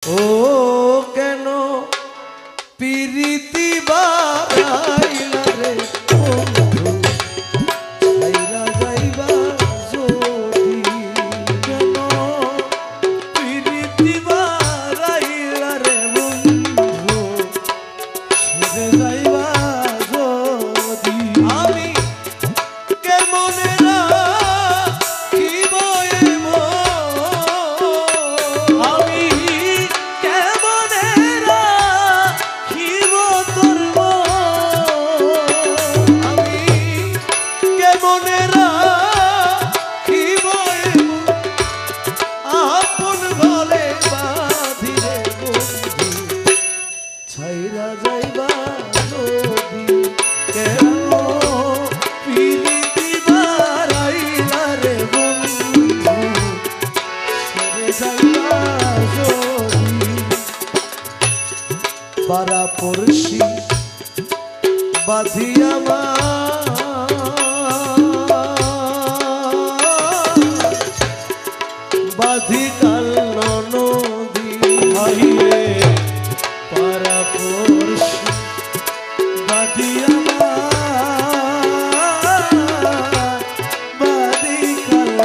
ও কেন পিরিতি বাড়াইলা রে বন্ধু ছাইরা যাইবা যদি কেন পিরিতি বাড়াইলা রে বন্ধু ছেড়ে যাইবা যদি আমি কেমনে ছাইরা যাইবা যদি কেন পিরিতি বাড়াইলা রে বন্ধু ছেড়ে যাইবা যদি পাড়া পড়শি বাঁধিয়া বাঁধি কাল নদী হাইরে পারা পড়শি বাঁধিয়া বাঁধি কাল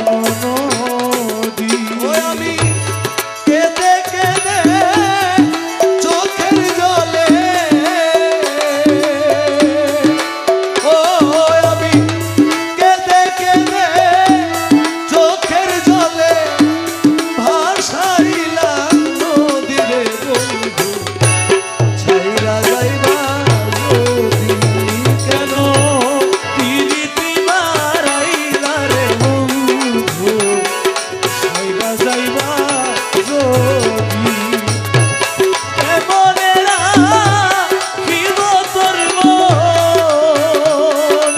নদী আমি কেঁদে কেঁদে চোখের জলে ও আমি কেঁদে কেঁদে চোখের জলে ভাসাইলাম নদীরে বন্ধু ছাইরা যাইবা যদি কেন পিরিতি বাড়াইলা রে বন্ধু ছাইরা যাইবা যদি এমনে রাখিব তোর মন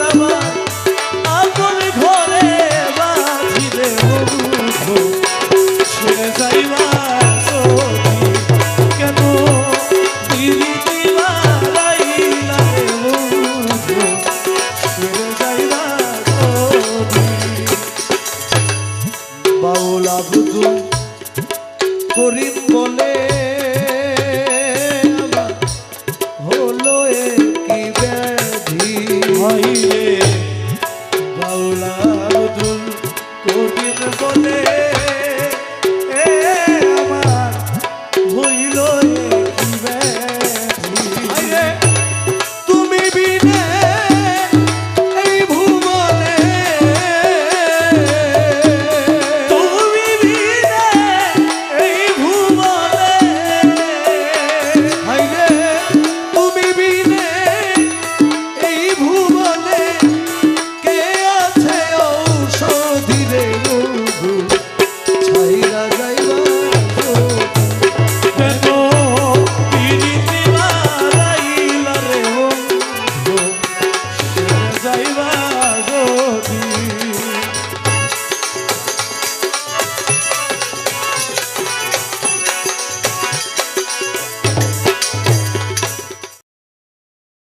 আমার আপন ঘরে বাঁধিলে বন্ধু ছেড়ে যাইবা যদি কেন পিরিতি বাড়াইলা রে বন্ধু ছেড়ে যাইবা যদি বাউল আব্দুল করিম বলে আমার হলো একই ব্যাধি হইলে বাউল আব্দুল করিম বলে